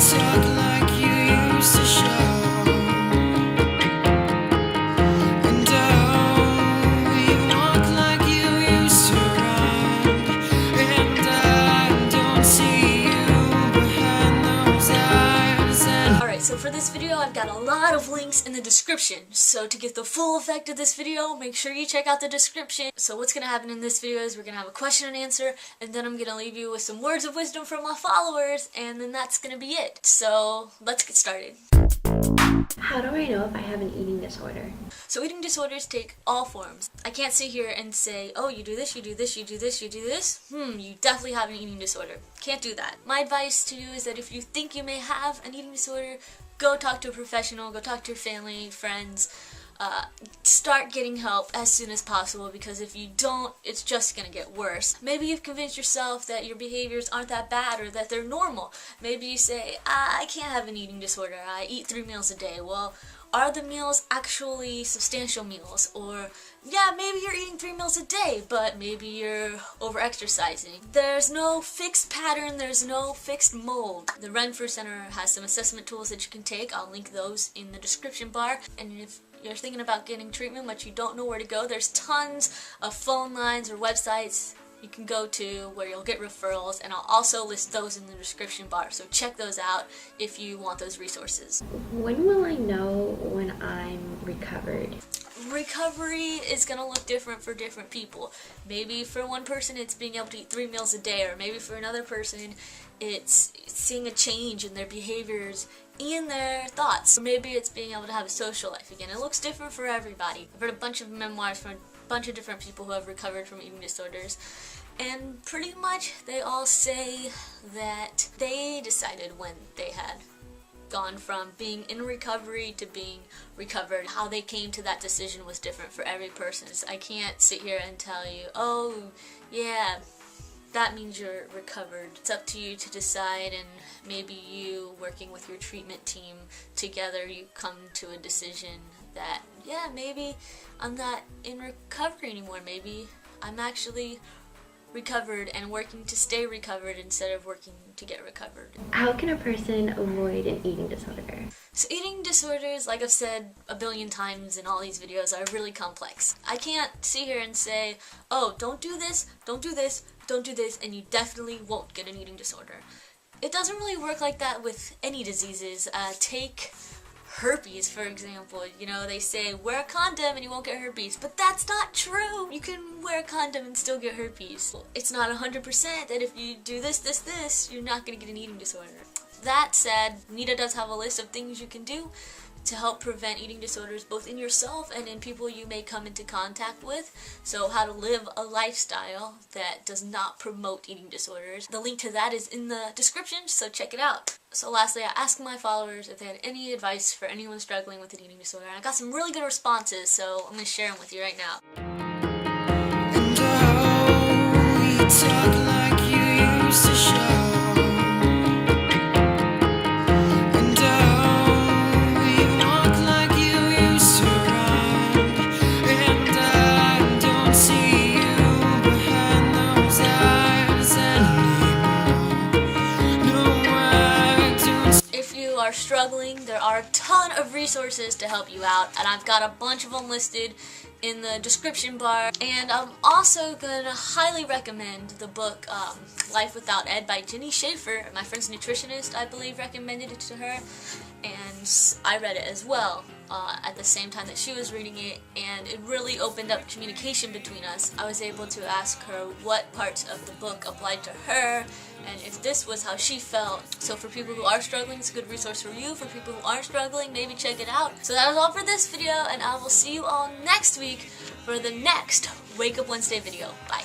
talk like you used to show. And oh, we walk like you used to run. And I don't see you behind those eyes. Alright, so for this video I've got a lot of links in the description. So to get the full effect of this video, make sure you check out the description. So what's going to happen in this video is we're going to have a question and answer, and then I'm going to leave you with some words of wisdom from my followers, and then that's going to be it. So let's get started. How do I know if I have an eating disorder? So eating disorders take all forms. I can't sit here and say, oh, you do this, you do this, you do this, you do this. You definitely have an eating disorder. Can't do that. My advice to you is that if you think you may have an eating disorder, go talk to a professional, go talk to your family, friends. Start getting help as soon as possible, because if you don't, it's just gonna get worse. Maybe you've convinced yourself that your behaviors aren't that bad or that they're normal. Maybe you say, I can't have an eating disorder, I eat 3 meals a day. Well, are the meals actually substantial meals? Or, yeah, maybe you're eating 3 meals a day, but maybe you're over-exercising. There's no fixed pattern, there's no fixed mold. The RENFREW Center has some assessment tools that you can take. I'll link those in the description bar. And if you're thinking about getting treatment but you don't know where to go, there's tons of phone lines or websites you can go to where you'll get referrals, and I'll also list those in the description bar, so check those out if you want those resources. When will I know when I'm recovered? Recovery is going to look different for different people. Maybe for one person it's being able to eat 3 meals a day, or maybe for another person it's seeing a change in their behaviors and their thoughts. Or maybe it's being able to have a social life again. It looks different for everybody. I've read a bunch of memoirs from a bunch of different people who have recovered from eating disorders, and pretty much they all say that they decided when they had gone from being in recovery to being recovered. How they came to that decision was different for every person. So I can't sit here and tell you, oh yeah, that means you're recovered. It's up to you to decide, and maybe you working with your treatment team together, you come to a decision that, yeah, maybe I'm not in recovery anymore. Maybe I'm actually recovered and working to stay recovered instead of working to get recovered. How can a person avoid an eating disorder? So eating disorders, like I've said a billion times in all these videos, are really complex. I can't sit here and say, oh, don't do this, don't do this, don't do this, and you definitely won't get an eating disorder. It doesn't really work like that with any diseases. Take herpes, for example. You know, they say wear a condom and you won't get herpes, but that's not true. You can wear a condom and still get herpes. It's not 100% that if you do this, you're not going to get an eating disorder. That said, NEDA does have a list of things you can do to help prevent eating disorders, both in yourself and in people you may come into contact with. So how to live a lifestyle that does not promote eating disorders. The link to that is in the description, so check it out. So lastly, I asked my followers if they had any advice for anyone struggling with an eating disorder, and I got some really good responses, so I'm going to share them with you right now. And oh, we talk like you used to show. And oh, we walk like you used to run. And I don't see you behind those eyes anymore. No, I don't. If you are struggling, there are a ton of resources to help you out, and I've got a bunch of them listed in the description bar. And I'm also going to highly recommend the book Life Without Ed by Jenny Schaefer. My friend's nutritionist, I believe, recommended it to her, and I read it as well at the same time that she was reading it, and it really opened up communication between us. I was able to ask her what parts of the book applied to her, and if this was how she felt. So for people who are struggling, it's a good resource for you. For people who aren't struggling, maybe check it out. So that is all for this video, and I will see you all next week for the next Wake Up Wednesday video. Bye.